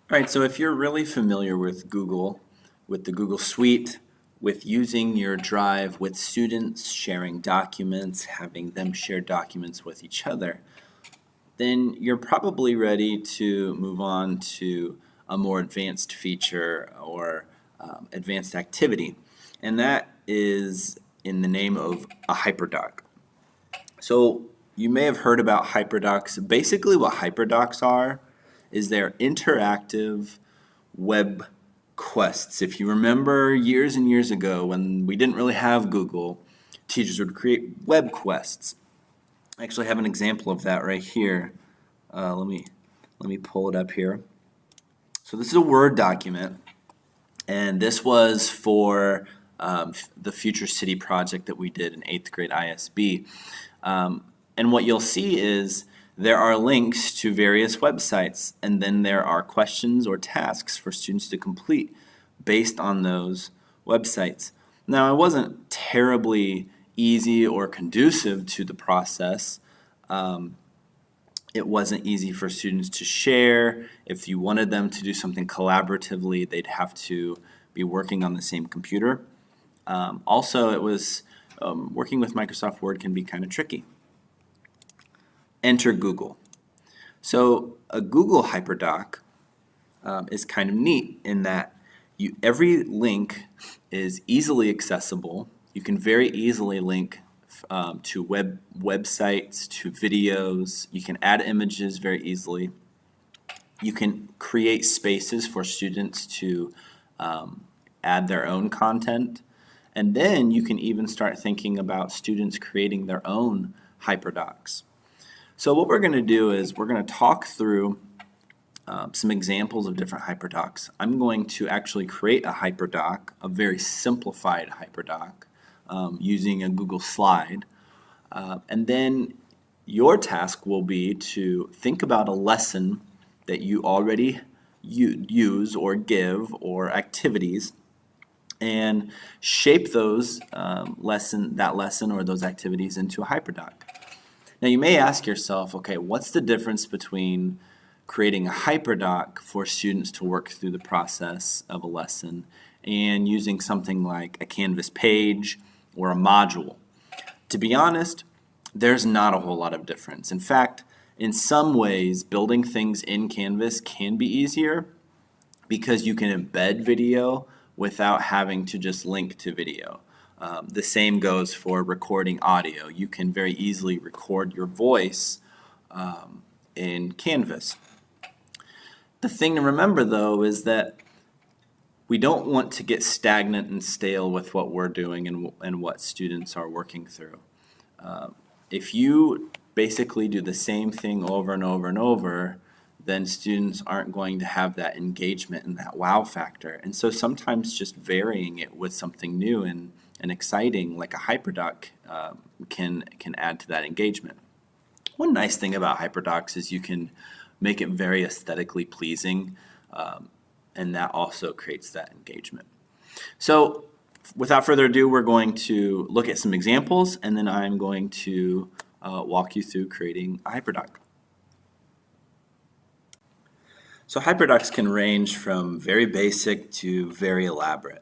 All right, so if you're really familiar with Google, with the Google Suite, with using your Drive with students, sharing documents, having them share documents with each other, then you're probably ready to move on to a more advanced feature or advanced activity, and that is in the name of a Hyperdoc. So you may have heard about Hyperdocs. Basically, what Hyperdocs are is they're interactive web quests. If you remember years and years ago when we didn't really have Google, teachers would create web quests. I actually have an example of that right here. Let me pull it up here. So this is a Word document, and this was for the Future City project that we did in 8th grade ISB. And what you'll see is there are links to various websites, and then there are questions or tasks for students to complete based on those websites. Now, it wasn't terribly easy or conducive to the process. It wasn't easy for students to share. If you wanted them to do something collaboratively, they'd have to be working on the same computer. Also, it was working with Microsoft Word can be kind of tricky. Enter Google. So a Google Hyperdoc is kind of neat in that every link is easily accessible. You can very easily link to websites, to videos. You can add images very easily. You can create spaces for students to add their own content. And then you can even start thinking about students creating their own Hyperdocs. So what we're going to do is we're going to talk through some examples of different Hyperdocs. I'm going to actually create a Hyperdoc, a very simplified Hyperdoc, using a Google slide. And then your task will be to think about a lesson that you already use or give or activities and shape those that lesson or those activities into a Hyperdoc. Now you may ask yourself, okay, what's the difference between creating a Hyperdoc for students to work through the process of a lesson and using something like a Canvas page or a module? To be honest, there's not a whole lot of difference. In fact, in some ways, building things in Canvas can be easier because you can embed video without having to just link to video. The same goes for recording audio. You can very easily record your voice in Canvas. The thing to remember, though, is that we don't want to get stagnant and stale with what we're doing and what students are working through. If you basically do the same thing over and over and over, then students aren't going to have that engagement and that wow factor. And so sometimes just varying it with something new and exciting like a Hyperdoc can add to that engagement. One nice thing about Hyperdocs is you can make it very aesthetically pleasing, and that also creates that engagement. So without further ado, we're going to look at some examples, and then I'm going to walk you through creating a Hyperdoc. So Hyperdocs can range from very basic to very elaborate.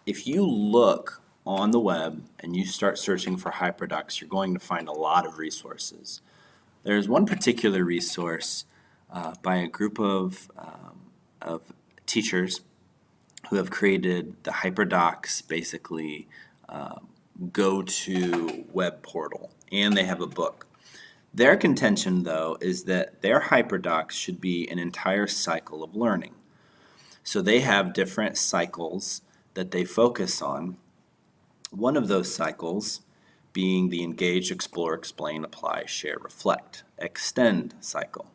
If you look on the web and you start searching for Hyperdocs, you're going to find a lot of resources. There's one particular resource by a group of teachers who have created the Hyperdocs basically go-to web portal, and they have a book. Their contention, though, is that their Hyperdocs should be an entire cycle of learning. So they have different cycles that they focus on. One of those cycles being the Engage, Explore, Explain, Apply, Share, Reflect, Extend cycle.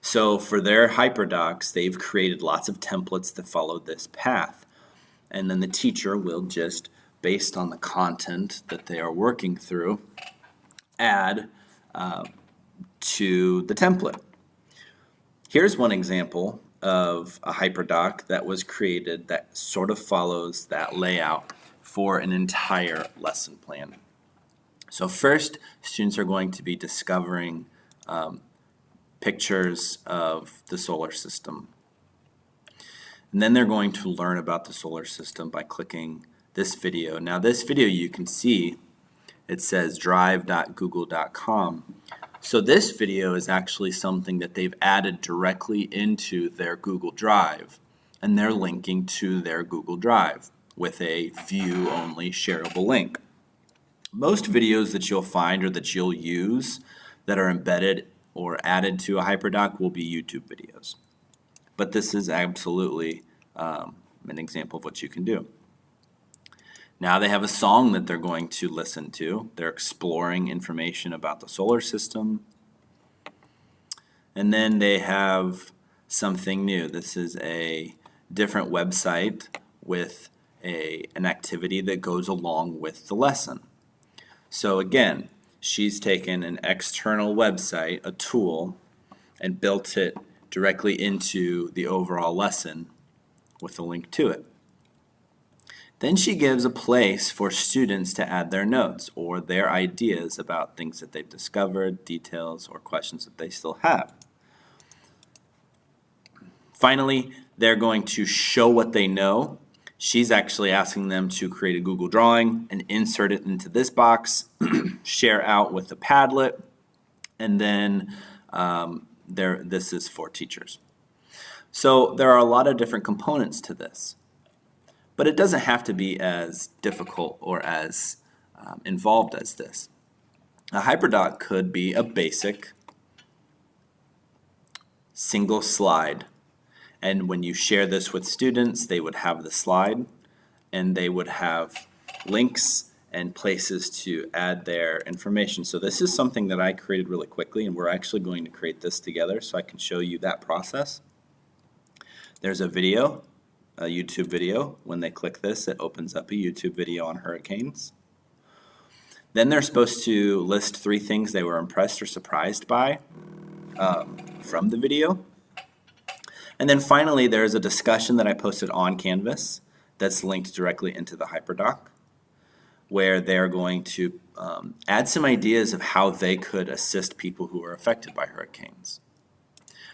So for their Hyperdocs, they've created lots of templates that follow this path. And then the teacher will just, based on the content that they are working through, add to the template. Here's one example of a Hyperdoc that was created that sort of follows that layout for an entire lesson plan. So first, students are going to be discovering pictures of the solar system. And then they're going to learn about the solar system by clicking this video. Now this video, you can see it says drive.google.com. So this video is actually something that they've added directly into their Google Drive, and they're linking to their Google Drive with a view-only shareable link. Most videos that you'll find or that you'll use that are embedded or added to a Hyperdoc will be YouTube videos. But this is absolutely an example of what you can do. Now they have a song that they're going to listen to. They're exploring information about the solar system. And then they have something new. This is a different website with an activity that goes along with the lesson. So again, she's taken an external website, a tool, and built it directly into the overall lesson with a link to it. Then she gives a place for students to add their notes or their ideas about things that they've discovered, details, or questions that they still have. Finally, they're going to show what they know. She's actually asking them to create a Google drawing and insert it into this box, share out with the Padlet, and then this is for teachers. So there are a lot of different components to this. But it doesn't have to be as difficult or as involved as this. A Hyperdoc could be a basic single slide. And when you share this with students, they would have the slide and they would have links and places to add their information. So this is something that I created really quickly, and we're actually going to create this together so I can show you that process. There's a video, a YouTube video. When they click this, it opens up a YouTube video on hurricanes. Then they're supposed to list 3 things they were impressed or surprised by from the video. And then finally, there's a discussion that I posted on Canvas that's linked directly into the Hyperdoc, where they're going to add some ideas of how they could assist people who are affected by hurricanes.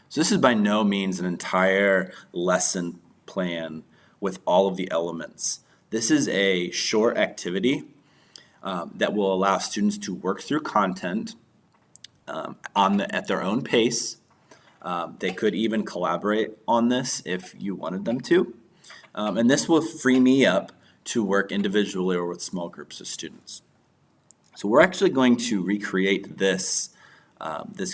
So this is by no means an entire lesson plan with all of the elements. This is a short activity that will allow students to work through content at their own pace. They could even collaborate on this if you wanted them to. And this will free me up to work individually or with small groups of students. So we're actually going to recreate this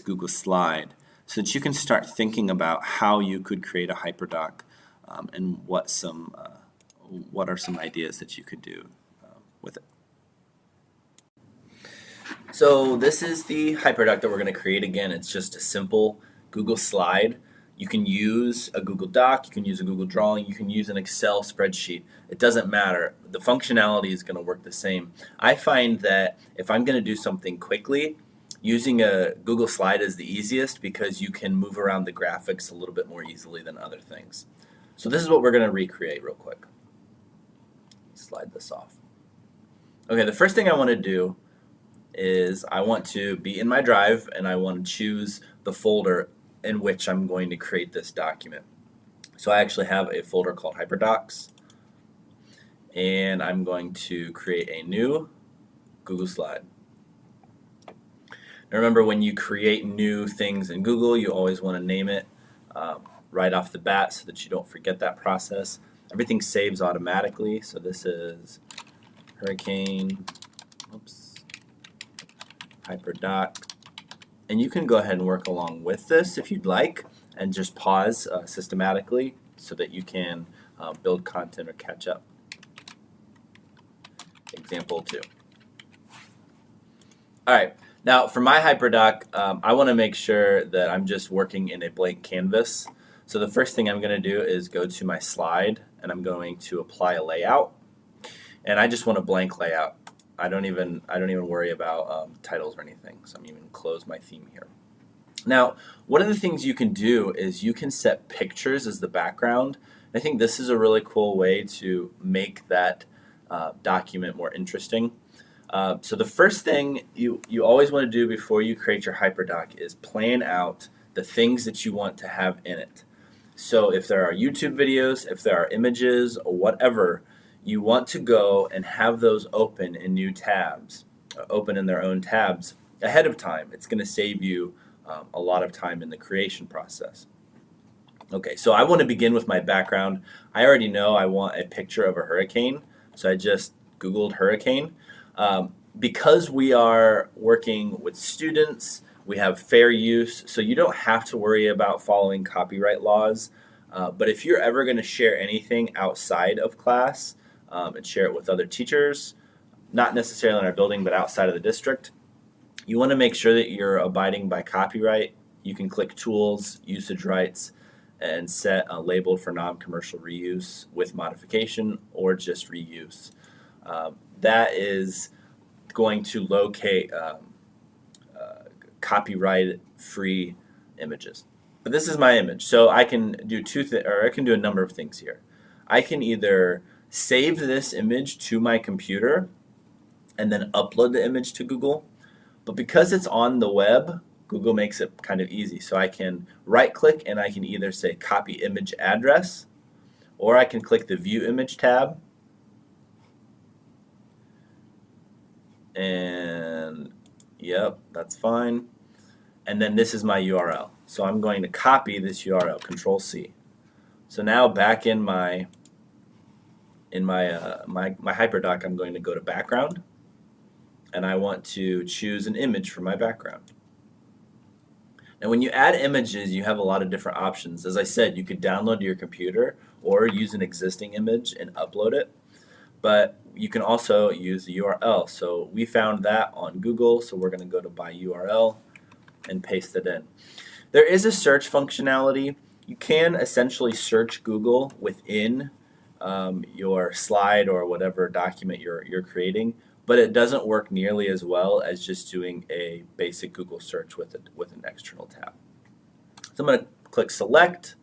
Google slide so that you can start thinking about how you could create a Hyperdoc and what are some ideas that you could do with it. So this is the Hyperdoc that we're going to create. Again, it's just a simple Google slide. You can use a Google Doc, you can use a Google Drawing, you can use an Excel spreadsheet. It doesn't matter. The functionality is going to work the same. I find that if I'm going to do something quickly, using a Google slide is the easiest because you can move around the graphics a little bit more easily than other things. So this is what we're going to recreate real quick. Slide this off. Okay, the first thing I want to do is I want to be in my drive and I want to choose the folder in which I'm going to create this document. So I actually have a folder called Hyperdocs, and I'm going to create a new Google slide. Now remember, when you create new things in Google, you always want to name it right off the bat so that you don't forget that process. Everything saves automatically, so this is Hurricane, Hyperdoc. And you can go ahead and work along with this if you'd like and just pause systematically so that you can build content or catch up. Example 2. All right, now for my Hyperdoc, I want to make sure that I'm just working in a blank canvas. So the first thing I'm going to do is go to my slide and I'm going to apply a layout. And I just want a blank layout. I don't even worry about titles or anything, so I'm even close my theme here. Now, one of the things you can do is you can set pictures as the background. I think this is a really cool way to make that document more interesting. So the first thing you always want to do before you create your Hyperdoc is plan out the things that you want to have in it. So if there are YouTube videos, if there are images or whatever, you want to go and have those open in new tabs, open in their own tabs ahead of time. It's going to save you a lot of time in the creation process. Okay, so I want to begin with my background. I already know I want a picture of a hurricane, so I just Googled hurricane. Because we are working with students, we have fair use, so you don't have to worry about following copyright laws. But if you're ever going to share anything outside of class and share it with other teachers, not necessarily in our building, but outside of the district, you want to make sure that you're abiding by copyright. You can click Tools, Usage Rights, and set a label for non-commercial reuse with modification or just reuse. That is going to locate copyright-free images. But this is my image, so I can do I can do a number of things here. I can either save this image to my computer and then upload the image to Google. But because it's on the web, Google makes it kind of easy. So I can right-click and I can either say copy image address, or I can click the View Image tab. And yep, that's fine. And then this is my URL. So I'm going to copy this URL, Control C. So now back in my Hyperdoc, I'm going to go to background, and I want to choose an image for my background. Now when you add images, you have a lot of different options. As I said, you could download to your computer or use an existing image and upload it. But you can also use the URL. So we found that on Google, so we're going to go to by URL and paste it in. There is a search functionality. You can essentially search Google within your slide or whatever document you're creating, but it doesn't work nearly as well as just doing a basic Google search with an external tab. So I'm going to click Select.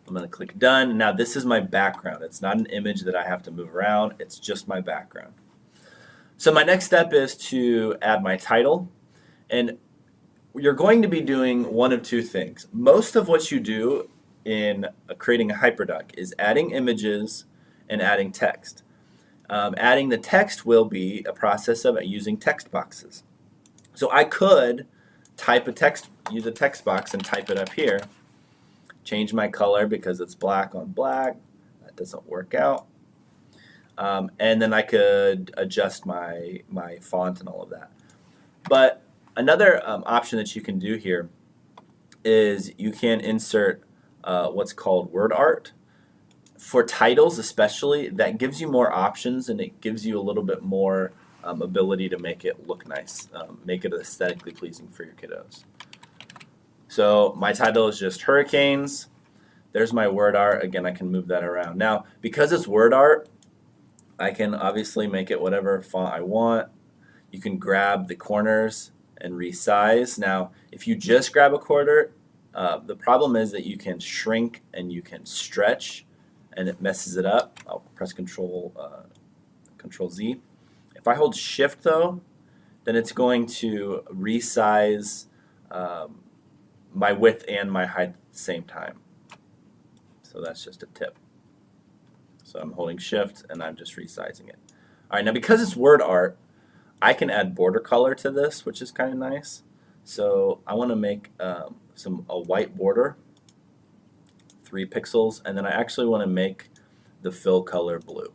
I'm going to click Done. Now this is my background. It's not an image that I have to move around. It's just my background. So my next step is to add my title. And you're going to be doing one of two things. Most of what you do in creating a Hyperdoc is adding images and adding text. Adding the text will be a process of using text boxes. So I could use a text box and type it up here. Change my color because it's black on black. That doesn't work out. And then I could adjust my font and all of that. But another option that you can do here is you can insert what's called word art. For titles especially, that gives you more options and it gives you a little bit more ability to make it look nice, make it aesthetically pleasing for your kiddos. So my title is just Hurricanes. There's my word art. Again, I can move that around. Now, because it's word art, I can obviously make it whatever font I want. You can grab the corners and resize. Now, if you just grab a corner, the problem is that you can shrink and you can stretch and it messes it up. I'll press Control Z. If I hold Shift though, then it's going to resize my width and my height at the same time. So that's just a tip. So I'm holding Shift and I'm just resizing it. All right, now because it's word art, I can add border color to this, which is kind of nice. So I want to make a white border, 3 pixels, and then I actually want to make the fill color blue.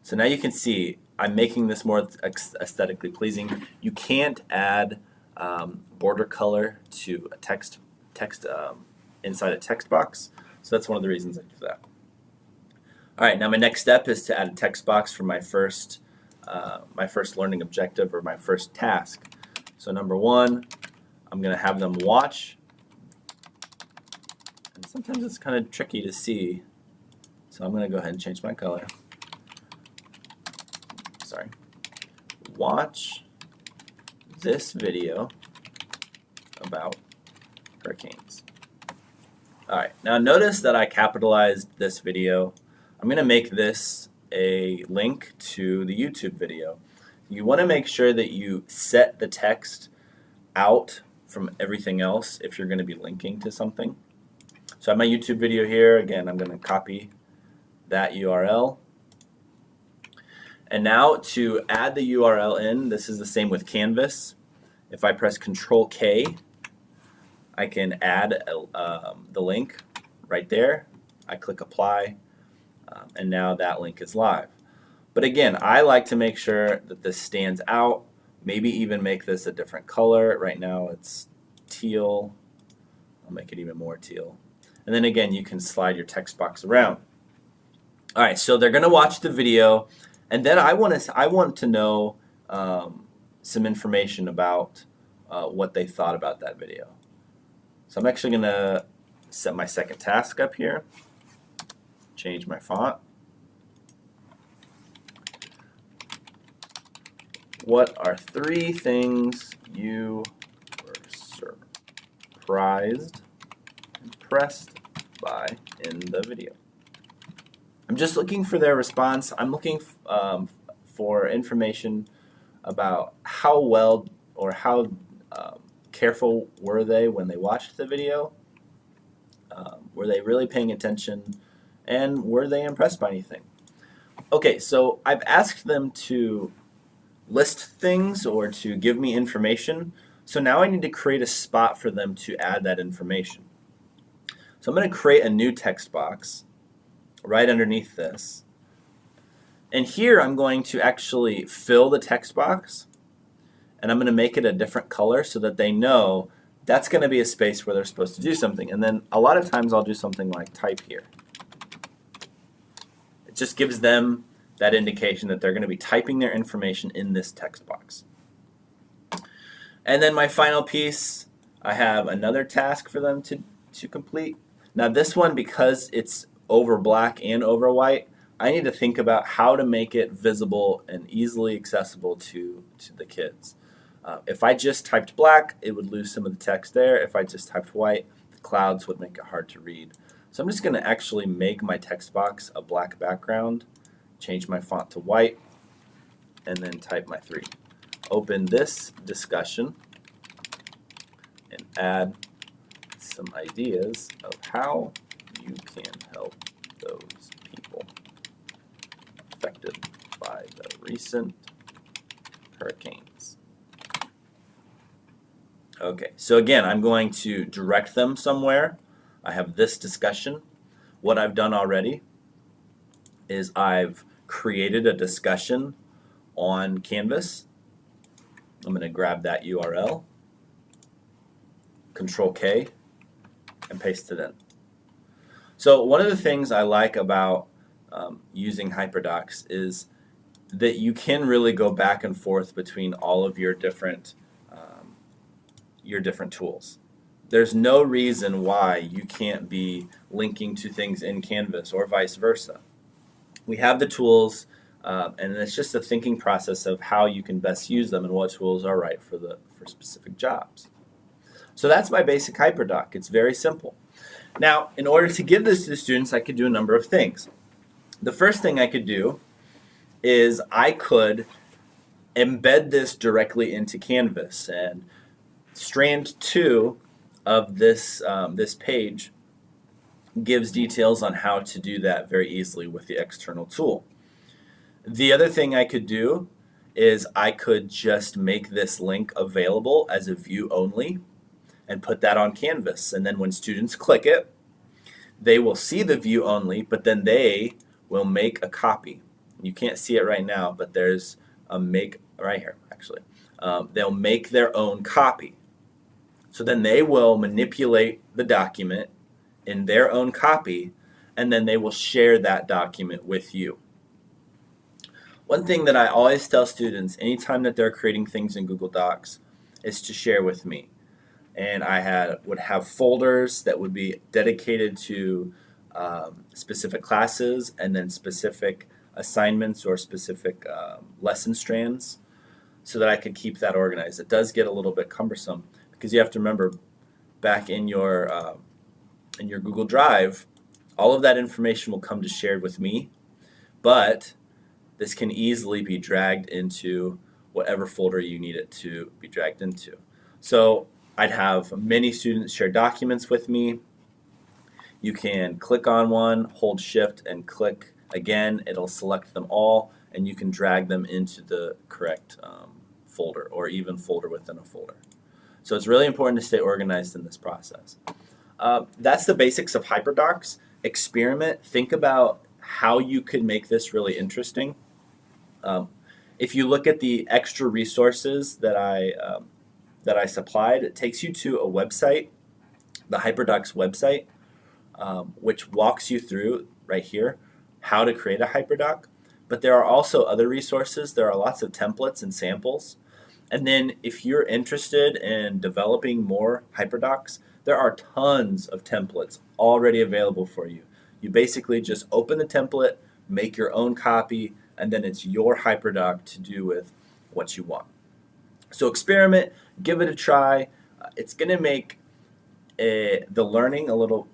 So now you can see I'm making this more aesthetically pleasing. You can't add border color to a text inside a text box, so that's one of the reasons I do that. All right, now my next step is to add a text box for my first learning objective or my first task. So number 1, I'm going to have them watch. And sometimes it's kind of tricky to see, so I'm going to go ahead and change my color. Sorry. Watch this video about hurricanes. All right, now notice that I capitalized this video. I'm going to make this a link to the YouTube video. You want to make sure that you set the text out from everything else if you're going to be linking to something. So I have my YouTube video here. Again, I'm going to copy that URL. And now to add the URL in, this is the same with Canvas. If I press Control K, I can add the link right there. I click Apply, and now that link is live. But again, I like to make sure that this stands out, maybe even make this a different color. Right now it's teal. I'll make it even more teal. And then again, you can slide your text box around. All right, so they're going to watch the video, and then I want to know some information about what they thought about that video. So I'm actually going to set my second task up here, change my font. What are 3 things you were surprised, impressed by in the video? I'm just looking for their response. I'm looking for information about how well or how careful were they when they watched the video. Were they really paying attention? And were they impressed by anything? Okay, so I've asked them to list things or to give me information. So now I need to create a spot for them to add that information. So I'm going to create a new text box right underneath this. And here I'm going to actually fill the text box, and I'm going to make it a different color so that they know that's going to be a space where they're supposed to do something. And then a lot of times I'll do something like type here. It just gives them that indication that they're going to be typing their information in this text box. And then my final piece, I have another task for them to complete. Now this one, because it's over black and over white, I need to think about how to make it visible and easily accessible to the kids. If I just typed black, it would lose some of the text there. If I just typed white, the clouds would make it hard to read. So I'm just going to actually make my text box a black background, change my font to white, and then type my 3. Open this discussion and add some ideas of how you can help those people affected by the recent hurricanes. Okay, so again, I'm going to direct them somewhere. I have this discussion. What I've done already is I've created a discussion on Canvas. I'm going to grab that URL, Control K, and paste it in. So one of the things I like about using Hyperdocs is that you can really go back and forth between all of your different tools. There's no reason why you can't be linking to things in Canvas or vice versa. We have the tools, and it's just a thinking process of how you can best use them and what tools are right for specific jobs. So that's my basic Hyperdoc. It's very simple. Now, in order to give this to the students, I could do a number of things. The first thing I could do is I could embed this directly into Canvas, and strand 2 of this page gives details on how to do that very easily with the external tool. The other thing I could do is I could just make this link available as a view only and put that on Canvas. And then when students click it, they will see the view only, but then they will make a copy. You can't see it right now, but there's a make right here, actually. They'll make their own copy. So then they will manipulate the document in their own copy, and then they will share that document with you. One thing that I always tell students anytime that they're creating things in Google Docs is to share with me. And I would have folders that would be dedicated to specific classes and then specific assignments or specific lesson strands so that I could keep that organized. It does get a little bit cumbersome because you have to remember back in your Google Drive, all of that information will come to shared with me, but this can easily be dragged into whatever folder you need it to be dragged into. So I'd have many students share documents with me. You can click on one, hold shift and click again. It'll select them all, and you can drag them into the correct folder, or even folder within a folder. So it's really important to stay organized in this process. That's the basics of Hyperdocs. Experiment. Think about how you could make this really interesting. If you look at the extra resources that I supplied, it takes you to a website, the Hyperdocs website, which walks you through right here how to create a Hyperdoc. But there are also other resources. There are lots of templates and samples. And then if you're interested in developing more Hyperdocs, there are tons of templates already available for you. You basically just open the template, make your own copy, and then it's your Hyperdoc to do with what you want. So experiment, give it a try. It's going to make the learning a little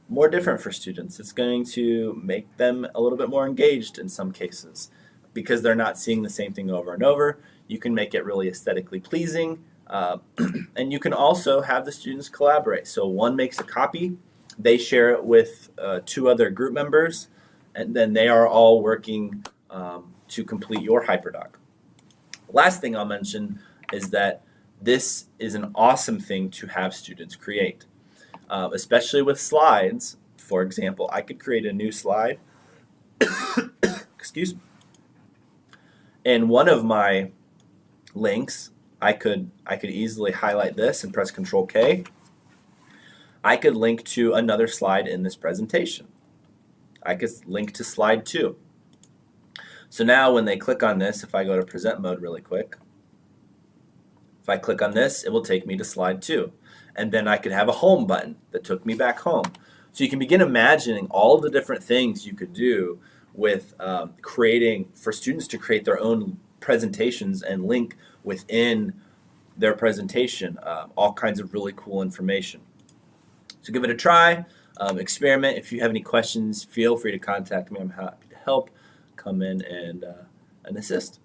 more different for students. It's going to make them a little bit more engaged in some cases because they're not seeing the same thing over and over. You can make it really aesthetically pleasing, and you can also have the students collaborate. So one makes a copy, they share it with 2 other group members, and then they are all working to complete your Hyperdoc. Last thing I'll mention is that this is an awesome thing to have students create, especially with slides. For example, I could create a new slide. Excuse me. In one of my links, I could easily highlight this and press Control K. I could link to another slide in this presentation. I could link to slide 2. So now when they click on this, if I go to present mode really quick, if I click on this, it will take me to slide 2. And then I could have a home button that took me back home. So you can begin imagining all the different things you could do with creating, for students to create their own presentations and link within their presentation all kinds of really cool information. So give it a try, experiment. If you have any questions, feel free to contact me. I'm happy to help, come in and assist.